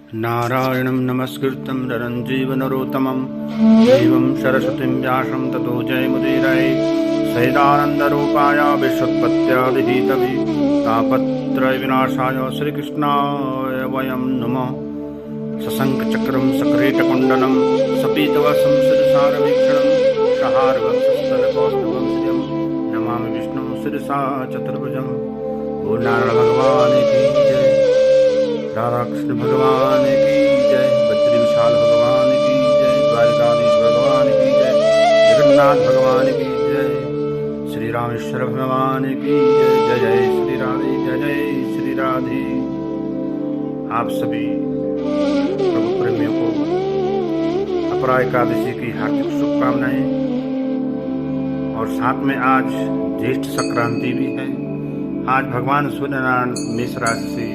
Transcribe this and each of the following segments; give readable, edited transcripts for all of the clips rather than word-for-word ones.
नारायणं नमस्कृतं नरं चैव नरोत्तमं देवीं सरस्वतीं व्यासं ततो जयमुदीरये सच्चिदानन्दरूपाय विश्वोत्पत्त्यादिहेतवे तापत्रयविनाशाय श्रीकृष्णाय वयं नमः। सशङ्खचक्रं सकृतकुण्डलं सपीतवसं शिरसारवीक्षणं सहारवक्षस्थलकौस्तुभं श्रियं नमामि विष्णुं शिरसा चतुर्भुजं। ओ नारायण भगवान की जय, राधा कृष्ण भगवान की जय, बद्री विशाल भगवान की जय, द्वारिकाधीश भगवान की जय, जगन्नाथ भगवान की जय, श्री रामेश्वर भगवान की जय। जय जय श्री राधे, जय जय श्री राधे। आप सभी प्रभु प्रेमियों को अपरा एकादशी की हार्दिक शुभकामनाएं। और साथ में आज ज्येष्ठ संक्रांति भी है। आज भगवान सूर्यनारायण मेष राशि से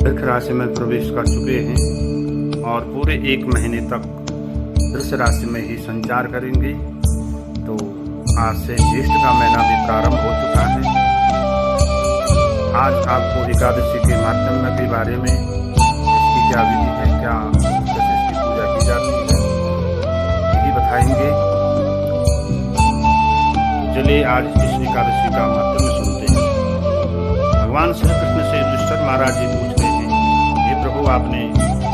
वृष राशि में प्रवेश कर चुके हैं और पूरे 1 महीने तक वृष राशि में ही संचार करेंगे। तो आज से ज्येष्ठ का महीना भी प्रारंभ हो चुका है। आज आपको एकादशी के माध्यम के बारे में इसकी क्या विधि है, क्या कैसे इसकी पूजा की जाती है, यही बताएंगे। चलिए आज इस एकादशी का माध्यम सुनते हैं। भगवान श्री कृष्ण से युधिष्ठिर महाराज जी पूछ रहे हैं, हे प्रभु, आपने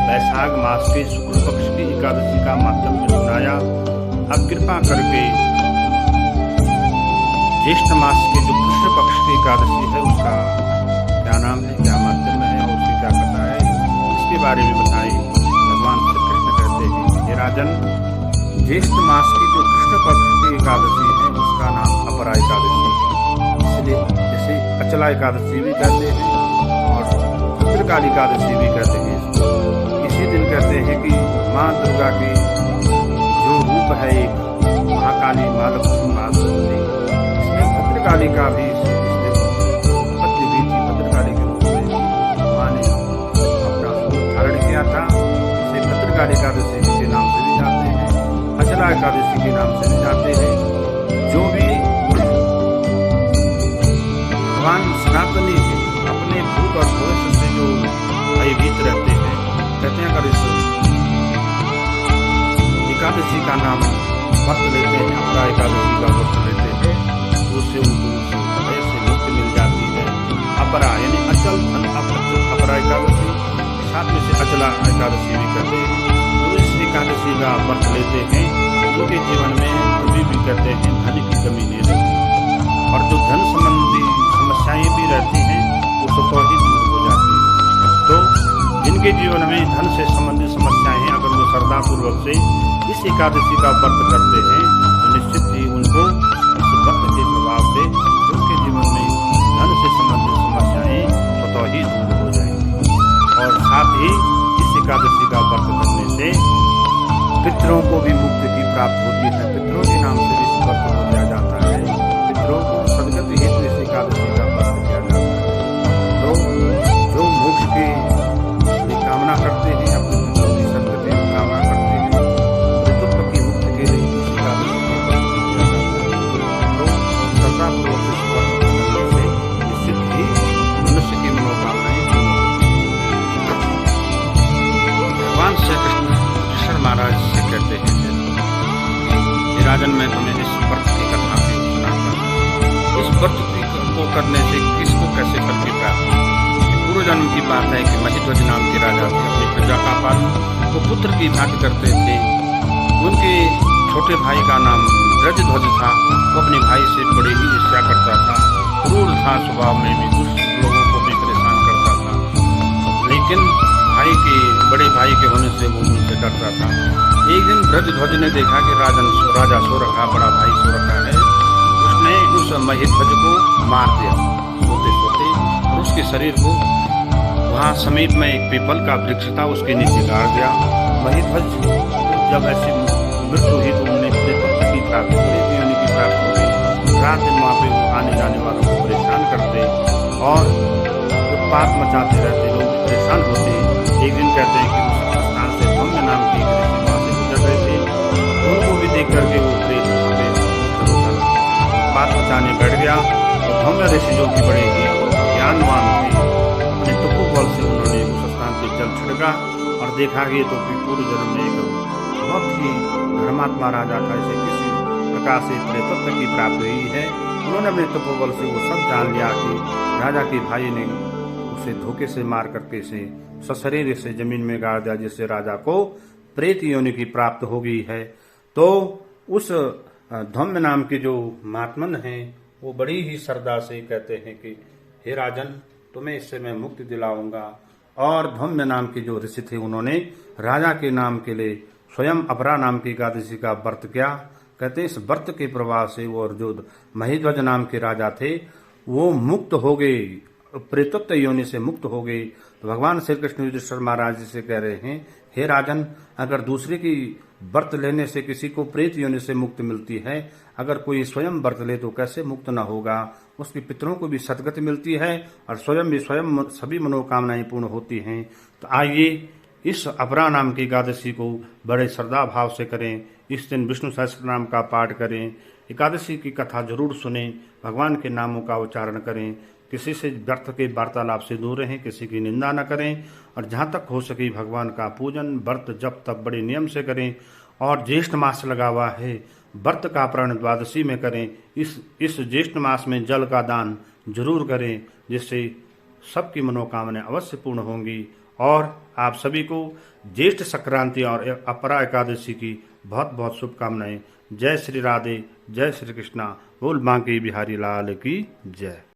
वैशाख मास के शुक्ल पक्ष की एकादशी का माध्यम सुनाया, अब कृपा करके ज्येष्ठ मास के जो कृष्ण पक्ष की एकादशी है उसका क्या नाम है, क्या माध्यम है और उसकी क्या कथा है, इसके बारे में बताइए। भगवान श्री कृष्ण कहते हैं, हे राजन, ज्येष्ठ मास की जो कृष्ण पक्ष की एकादशी है उसका नाम अपरा एकादशी है। इसलिए जैसे अचला एकादशी भी कहते हैं और भद्रकाली एकादशी भी कहते हैं। इसी दिन कहते हैं कि माँ दुर्गा के जो रूप है एक महाकाली माँ लक्ष्मी माँ सरस्वती, इसमें भद्रकाली का भी उत्पत्ति हुई थी। भद्रकाली के रूप में माँ ने अपना स्वरूप धारण किया था। इसे भद्रकाली एकादशी के नाम से भी जाते हैं, अचला एकादशी के नाम से भी जाते हैं। जो भी भगवान सनातनी है अपने भूत और भविष्य से जो भयभीत रहते हैं, कहते हैं अगर इस एकादशी का नाम व्रत लेते हैं, अपरा एकादशी का व्रत लेते हैं, तो उससे उनको भय से मुक्ति मिल जाती है। अपरा यानी अचल धन अपरा एकादशी, साथ में से अचला एकादशी भी कहते हैं। तो इस एकादशी का व्रत लेते हैं, उनके जीवन में कभी भी कहते हैं धन की कमी नहीं रहती और जो धन संबंधी समस्याएं भी रहती हैं वो स्वतः ही दूर हो जाती हैं। तो जिनके जीवन में धन से संबंधित समस्याएं हैं, अगर वो श्रद्धापूर्वक से इस एकादशी का व्रत करते हैं तो निश्चित ही उनको इस व्रत के प्रभाव से उनके जीवन में धन से संबंधित समस्याएं स्वतः ही दूर हो जाएंगी। और साथ ही इस एकादशी का व्रत करने से पितरों को भी मुक्ति की प्राप्ति होती है। पितरों के नाम से इस व्रत को किया जाता है। पितरों को सदगति हेतु इस एकादशी का व्रत किया जाता है। तो जो मोक्ष की कामना करते हैं, अपनी पितरों की सदगति की कामना करते हैं, पितृत्व की मुक्ति के लिए इस एकादशी का व्रत किया जाता है। तो श्रद्धापूर्वक इस व्रत करने से निश्चित ही मनुष्य की मनोकामनाएं पूर्ण होती हैं। भगवान श्री कृष्ण युधिष्ठिर महाराज से कहते हैं, राजन, मैं तुम्हें इस व्रत की कथा से सुनाता हूँ। इस व्रत को करने से किसको कैसे फल की प्राप्ति? पूर्व जन्म की बात है कि महिध्वज नाम के राजा थे। अपनी प्रजा का पालन वो पुत्र की भांति करते थे। उनके छोटे भाई का नाम ब्रजध्वज था। वो अपने भाई से बड़े ही ईर्ष्या करता था, क्रूर था स्वभाव में भी, दुष्ट लोगों को भी परेशान करता था। लेकिन बड़े भाई के होने से वो उनसे डरता था। एक दिन ब्रजध्वज ने देखा कि राजा सो रखा, बड़ा भाई सो रखा है। उसने उस महिध्वज को मार दिया सोते सोते और उसके शरीर को वहाँ समीप में एक पीपल का वृक्ष था, उसके नीचे गाड़ दिया। महिध्वज जब ऐसी मृत्यु हुई तो उन्हें प्रेतत्व की प्राप्ति हुई, यानी की प्राप्ति हुई। रात दिन वहाँ पे आने जाने वालों को परेशान करते और उत्पात मचाते रहते, लोग परेशान होते। एक दिन कहते हैं कि उस स्थान से धम्य नाम की एक ऋषि वहाँ से गुजर रहे थे। उनको भी देख करके वो प्रेत वहाँ पे बात मचाने बैठ गया। तो धम्य ऋषि जो कि बड़े ही ज्ञानवान थे, अपने टुकु बल से उन्होंने उस स्थान पे जल छिड़का और देखा कि ये तो पूर्व जन्म में एक बहुत ही धर्मात्मा राजा था, इसे किसी प्रकार से प्रेतत्व की प्राप्ति हुई है। उन्होंने अपने तपोबल से वो सब जान लिया कि राजा के भाई ने उसे धोखे से मार करके से सशरीर से जमीन में गाड़ दिया, जिससे राजा को प्रेत योनि की प्राप्त हो गई है। तो उस धम्म नाम के जो महात्मन हैं वो बड़ी ही श्रद्धा से कहते हैं कि हे राजन, तुम्हें इससे मैं मुक्ति दिलाऊंगा। और धम्म नाम के जो ऋषि थे उन्होंने राजा के नाम के लिए स्वयं अपरा नाम की एकादशी का व्रत किया। कहते हैं इस व्रत के प्रभाव से वो जो महीध्वज नाम के राजा थे वो मुक्त हो गए, प्रेतत्व योनि से मुक्त हो गए। तो भगवान श्री कृष्ण युधिष्ठिर महाराज जी से कह रहे हैं, हे राजन, अगर दूसरे की व्रत लेने से किसी को प्रेत योनि से मुक्ति मिलती है, अगर कोई स्वयं व्रत ले तो कैसे मुक्त न होगा। उसके पितरों को भी सदगति मिलती है और स्वयं भी सभी मनोकामनाएं पूर्ण होती हैं। तो आइए इस अपरा नाम की एकादशी को बड़े श्रद्धा भाव से करें। इस दिन विष्णु सहस्त्र नाम का पाठ करें, एकादशी की कथा जरूर सुनें, भगवान के नामों का उच्चारण करें, किसी से व्यर्थ के वार्तालाप से दूर रहें, किसी की निंदा न करें और जहाँ तक हो सके भगवान का पूजन व्रत जप तप बड़े नियम से करें। और ज्येष्ठ मास लगा हुआ है, व्रत का प्रण द्वादशी में करें। इस ज्येष्ठ मास में जल का दान जरूर करें, जिससे सबकी मनोकामनाएं अवश्य पूर्ण होंगी। और आप सभी को ज्येष्ठ संक्रांति और अपरा एकादशी की बहुत बहुत शुभकामनाएं। जय श्री राधे, जय श्री कृष्णा, बोल बांके बिहारी लाल की जय।